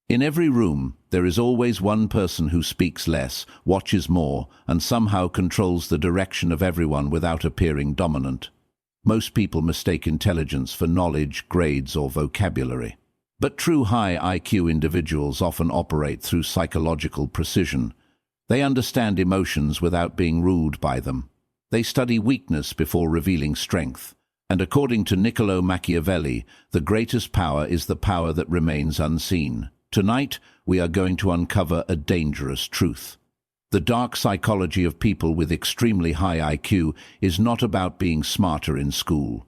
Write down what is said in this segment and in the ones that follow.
In every room, there is always one person who speaks less, watches more, and somehow controls the direction of everyone without appearing dominant. Most people mistake intelligence for knowledge, grades, or vocabulary. But true high IQ individuals often operate through psychological precision. They understand emotions without being ruled by them. They study weakness before revealing strength. And according to Niccolo Machiavelli, the greatest power is the power that remains unseen. Tonight, we are going to uncover a dangerous truth. The dark psychology of people with extremely high IQ is not about being smarter in school.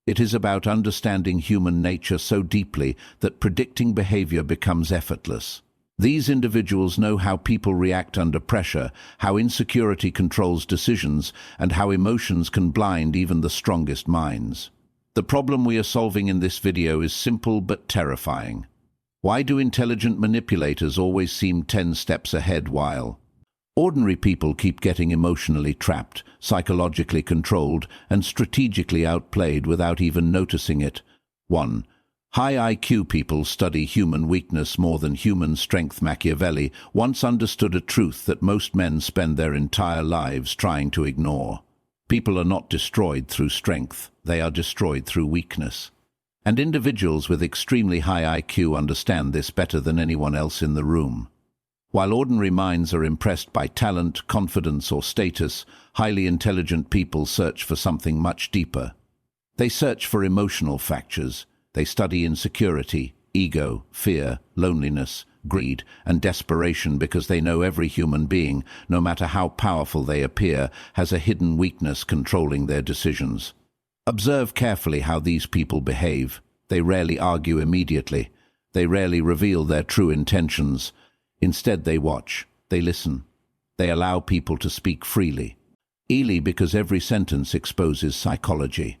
It is about understanding human nature so deeply that predicting behavior becomes effortless. These individuals know how people react under pressure, how insecurity controls decisions, and how emotions can blind even the strongest minds. The problem we are solving in this video is simple but terrifying. Why do intelligent manipulators always seem 10 steps ahead while ordinary people keep getting emotionally trapped, psychologically controlled, and strategically outplayed without even noticing it? 1. High IQ people study human weakness more than human strength. Machiavelli once understood a truth that most men spend their entire lives trying to ignore. People are not destroyed through strength, they are destroyed through weakness. And individuals with extremely high IQ understand this better than anyone else in the room. While ordinary minds are impressed by talent, confidence, or status, highly intelligent people search for something much deeper. They search for emotional factors. They study insecurity, ego, fear, loneliness, greed, and desperation because they know every human being, no matter how powerful they appear, has a hidden weakness controlling their decisions. Observe carefully how these people behave. They rarely argue immediately. They rarely reveal their true intentions. Instead, they watch. They listen. They allow people to speak freely. Because every sentence exposes psychology.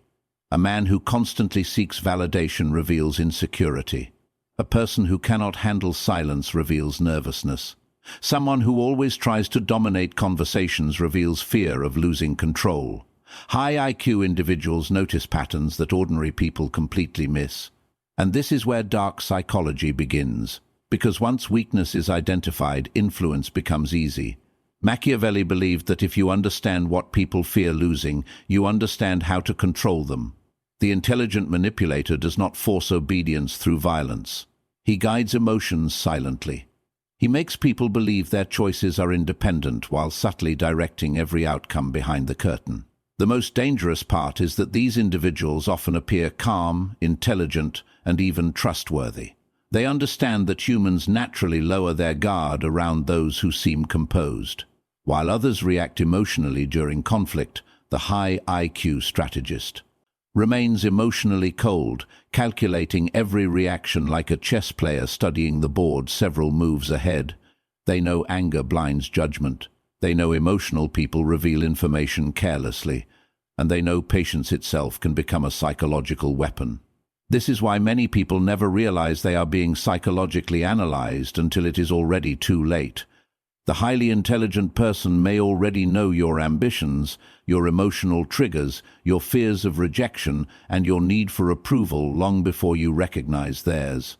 A man who constantly seeks validation reveals insecurity. A person who cannot handle silence reveals nervousness. Someone who always tries to dominate conversations reveals fear of losing control. High IQ individuals notice patterns that ordinary people completely miss. And this is where dark psychology begins. Because once weakness is identified, influence becomes easy. Machiavelli believed that if you understand what people fear losing, you understand how to control them. The intelligent manipulator does not force obedience through violence. He guides emotions silently. He makes people believe their choices are independent while subtly directing every outcome behind the curtain. The most dangerous part is that these individuals often appear calm, intelligent, and even trustworthy. They understand that humans naturally lower their guard around those who seem composed. While others react emotionally during conflict, the high IQ strategist remains emotionally cold, calculating every reaction like a chess player studying the board several moves ahead. They know anger blinds judgment. They know emotional people reveal information carelessly. And they know patience itself can become a psychological weapon. This is why many people never realize they are being psychologically analyzed until it is already too late. The highly intelligent person may already know your ambitions, your emotional triggers, your fears of rejection, and your need for approval long before you recognize theirs.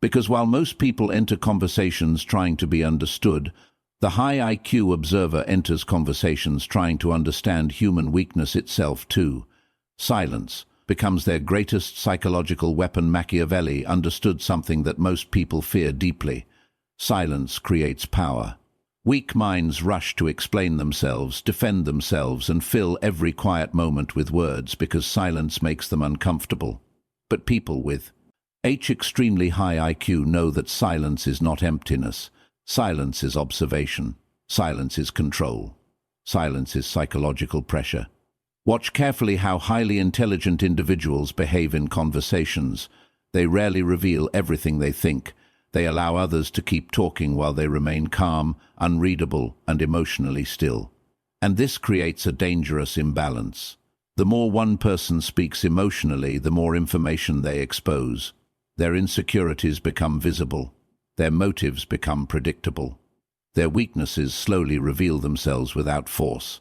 Because while most people enter conversations trying to be understood, the high IQ observer enters conversations trying to understand human weakness itself too. Silence becomes their greatest psychological weapon. Machiavelli understood something that most people fear deeply. Silence creates power. Weak minds rush to explain themselves, defend themselves, and fill every quiet moment with words because silence makes them uncomfortable. But people with extremely high IQ know that silence is not emptiness. Silence is observation. Silence is control. Silence is psychological pressure. Watch carefully how highly intelligent individuals behave in conversations. They rarely reveal everything they think. They allow others to keep talking while they remain calm, unreadable, and emotionally still. And this creates a dangerous imbalance. The more one person speaks emotionally, the more information they expose. Their insecurities become visible. Their motives become predictable. Their weaknesses slowly reveal themselves without force.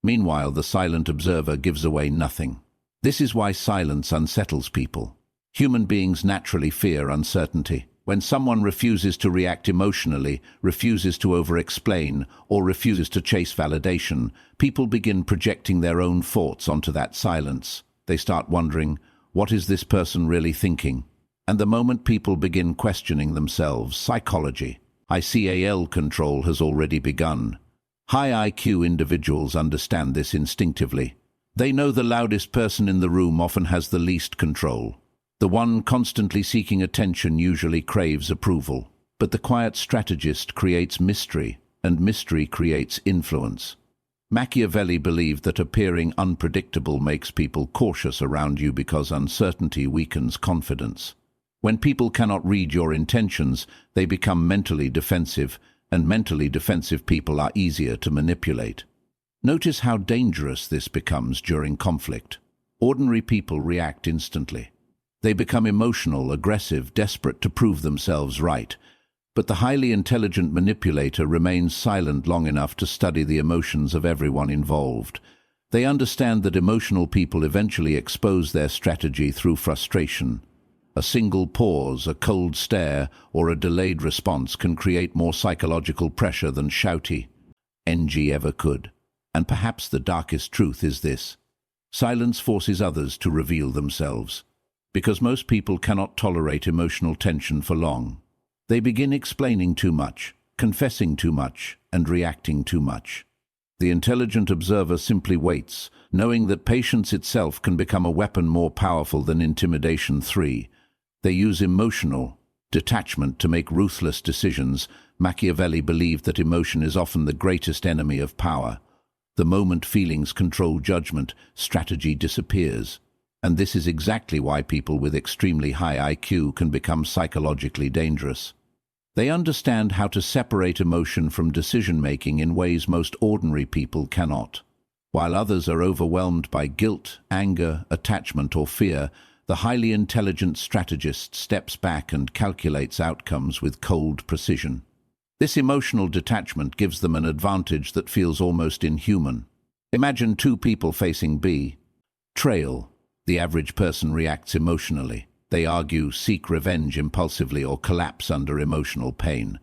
Meanwhile, the silent observer gives away nothing. This is why silence unsettles people. Human beings naturally fear uncertainty. When someone refuses to react emotionally, refuses to over-explain, or refuses to chase validation, people begin projecting their own thoughts onto that silence. They start wondering, what is this person really thinking? And the moment people begin questioning themselves, psychology, ICAL control has already begun. High IQ individuals understand this instinctively. They know the loudest person in the room often has the least control. The one constantly seeking attention usually craves approval. But the quiet strategist creates mystery, and mystery creates influence. Machiavelli believed that appearing unpredictable makes people cautious around you because uncertainty weakens confidence. When people cannot read your intentions, they become mentally defensive, and mentally defensive people are easier to manipulate. Notice how dangerous this becomes during conflict. Ordinary people react instantly. They become emotional, aggressive, desperate to prove themselves right. But the highly intelligent manipulator remains silent long enough to study the emotions of everyone involved. They understand that emotional people eventually expose their strategy through frustration. A single pause, a cold stare, or a delayed response can create more psychological pressure than shouty NG ever could. And perhaps the darkest truth is this: silence forces others to reveal themselves. Because most people cannot tolerate emotional tension for long. They begin explaining too much, confessing too much, and reacting too much. The intelligent observer simply waits, knowing that patience itself can become a weapon more powerful than intimidation. 3. They use emotional detachment to make ruthless decisions. Machiavelli believed that emotion is often the greatest enemy of power. The moment feelings control judgment, strategy disappears. And this is exactly why people with extremely high IQ can become psychologically dangerous. They understand how to separate emotion from decision-making in ways most ordinary people cannot. While others are overwhelmed by guilt, anger, attachment, or fear, the highly intelligent strategist steps back and calculates outcomes with cold precision. This emotional detachment gives them an advantage that feels almost inhuman. Imagine two people facing betrayal. The average person reacts emotionally. They argue, seek revenge impulsively, or collapse under emotional pain.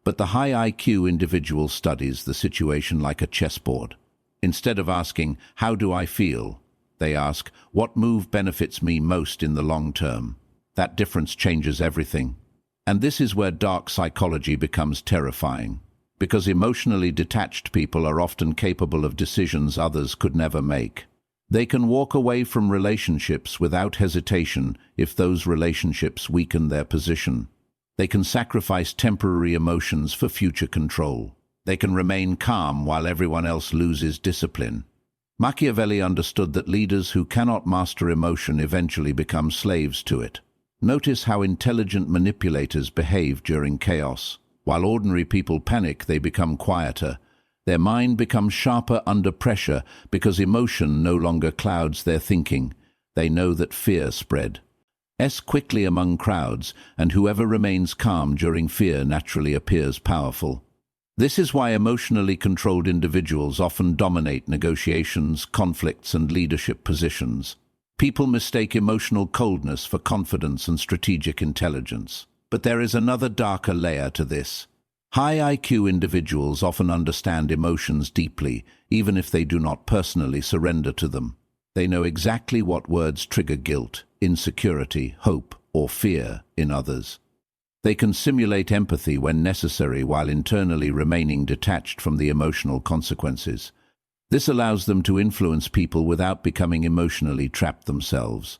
But the high IQ individual studies the situation like a chessboard. Instead of asking, how do I feel? They ask, what move benefits me most in the long term? That difference changes everything. And this is where dark psychology becomes terrifying. Because emotionally detached people are often capable of decisions others could never make. They can walk away from relationships without hesitation if those relationships weaken their position. They can sacrifice temporary emotions for future control. They can remain calm while everyone else loses discipline. Machiavelli understood that leaders who cannot master emotion eventually become slaves to it. Notice how intelligent manipulators behave during chaos. While ordinary people panic, they become quieter. Their mind becomes sharper under pressure because emotion no longer clouds their thinking. They know that fear spreads quickly among crowds, and whoever remains calm during fear naturally appears powerful. This is why emotionally controlled individuals often dominate negotiations, conflicts, and leadership positions. People mistake emotional coldness for confidence and strategic intelligence. But there is another darker layer to this. High IQ individuals often understand emotions deeply, even if they do not personally surrender to them. They know exactly what words trigger guilt, insecurity, hope, or fear in others. They can simulate empathy when necessary while internally remaining detached from the emotional consequences. This allows them to influence people without becoming emotionally trapped themselves.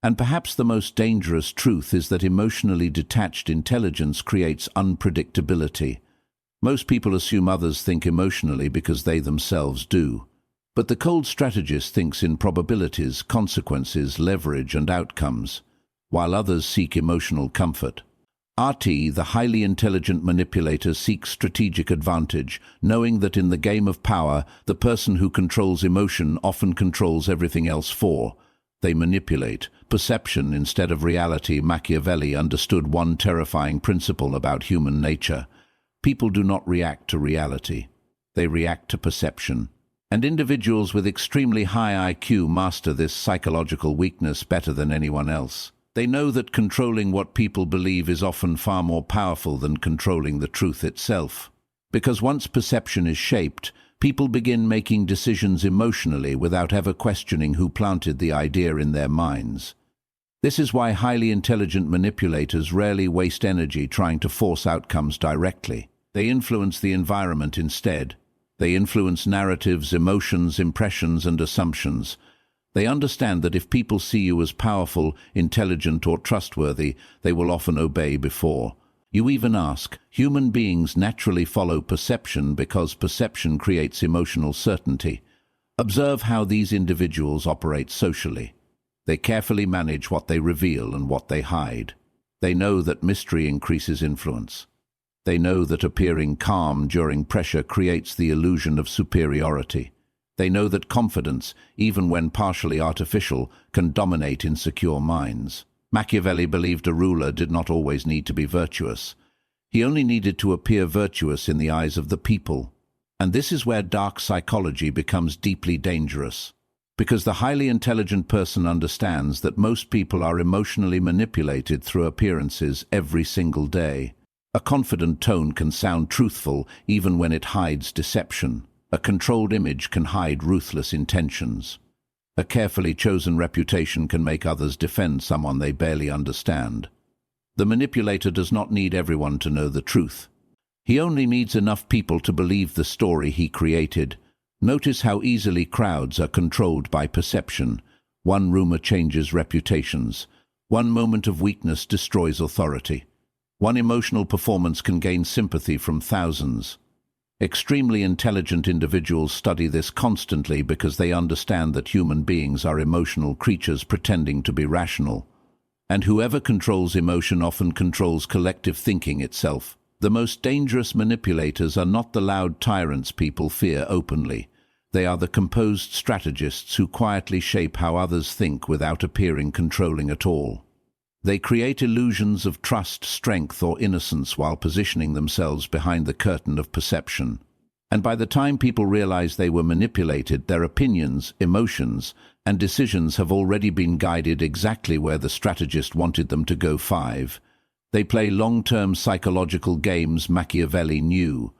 And perhaps the most dangerous truth is that emotionally detached intelligence creates unpredictability. Most people assume others think emotionally because they themselves do. But the cold strategist thinks in probabilities, consequences, leverage, and outcomes, while others seek emotional comfort. RT, the highly intelligent manipulator, seeks strategic advantage, knowing that in the game of power, the person who controls emotion often controls everything else. They manipulate perception instead of reality. Machiavelli understood one terrifying principle about human nature. People do not react to reality. They react to perception. And individuals with extremely high IQ master this psychological weakness better than anyone else. They know that controlling what people believe is often far more powerful than controlling the truth itself. Because once perception is shaped, people begin making decisions emotionally without ever questioning who planted the idea in their minds. This is why highly intelligent manipulators rarely waste energy trying to force outcomes directly. They influence the environment instead. They influence narratives, emotions, impressions, and assumptions. They understand that if people see you as powerful, intelligent, or trustworthy, they will often obey before you even ask. Human beings naturally follow perception because perception creates emotional certainty. Observe how these individuals operate socially. They carefully manage what they reveal and what they hide. They know that mystery increases influence. They know that appearing calm during pressure creates the illusion of superiority. They know that confidence, even when partially artificial, can dominate insecure minds. Machiavelli believed a ruler did not always need to be virtuous. He only needed to appear virtuous in the eyes of the people. And this is where dark psychology becomes deeply dangerous. Because the highly intelligent person understands that most people are emotionally manipulated through appearances every single day. A confident tone can sound truthful even when it hides deception. A controlled image can hide ruthless intentions. A carefully chosen reputation can make others defend someone they barely understand. The manipulator does not need everyone to know the truth. He only needs enough people to believe the story he created. Notice how easily crowds are controlled by perception. One rumor changes reputations. One moment of weakness destroys authority. One emotional performance can gain sympathy from thousands. Extremely intelligent individuals study this constantly because they understand that human beings are emotional creatures pretending to be rational. And whoever controls emotion often controls collective thinking itself. The most dangerous manipulators are not the loud tyrants people fear openly. They are the composed strategists who quietly shape how others think without appearing controlling at all. They create illusions of trust, strength, or innocence while positioning themselves behind the curtain of perception. And by the time people realize they were manipulated, their opinions, emotions, and decisions have already been guided exactly where the strategist wanted them to go. 5. They play long-term psychological games. Machiavelli knew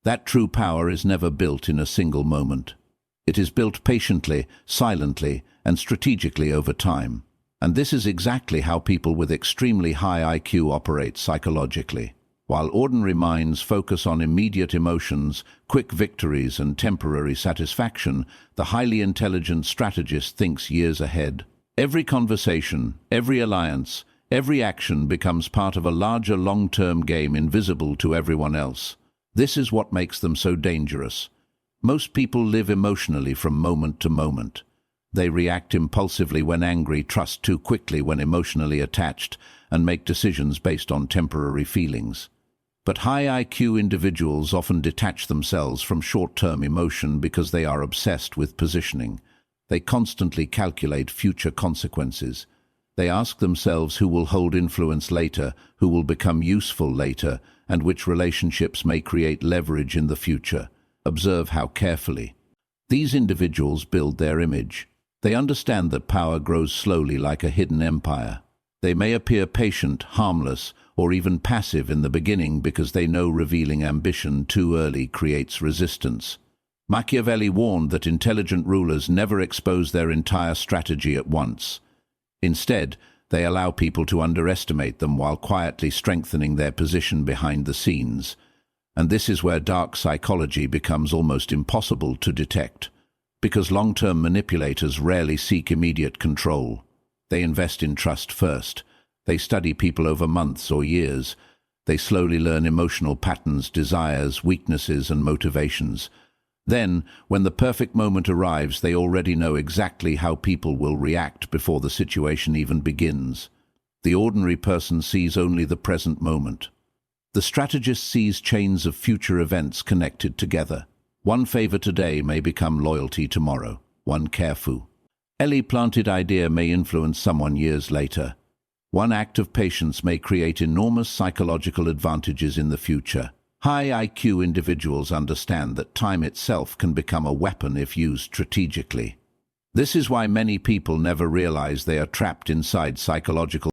that true power is never built in a single moment. It is built patiently, silently, and strategically over time. And this is exactly how people with extremely high IQ operate psychologically. While ordinary minds focus on immediate emotions, quick victories, and temporary satisfaction, the highly intelligent strategist thinks years ahead. Every conversation, every alliance, every action becomes part of a larger long-term game invisible to everyone else. This is what makes them so dangerous. Most people live emotionally from moment to moment. They react impulsively when angry, trust too quickly when emotionally attached, and make decisions based on temporary feelings. But high IQ individuals often detach themselves from short-term emotion because they are obsessed with positioning. They constantly calculate future consequences. They ask themselves who will hold influence later, who will become useful later, and which relationships may create leverage in the future. Observe how carefully these individuals build their image. They understand that power grows slowly like a hidden empire. They may appear patient, harmless, or even passive in the beginning because they know revealing ambition too early creates resistance. Machiavelli warned that intelligent rulers never expose their entire strategy at once. Instead, they allow people to underestimate them while quietly strengthening their position behind the scenes. And this is where dark psychology becomes almost impossible to detect. Because long-term manipulators rarely seek immediate control. They invest in trust first. They study people over months or years. They slowly learn emotional patterns, desires, weaknesses, and motivations. Then, when the perfect moment arrives, they already know exactly how people will react before the situation even begins. The ordinary person sees only the present moment. The strategist sees chains of future events connected together. One favor today may become loyalty tomorrow. One carefully planted idea may influence someone years later. One act of patience may create enormous psychological advantages in the future. High IQ individuals understand that time itself can become a weapon if used strategically. This is why many people never realize they are trapped inside psychological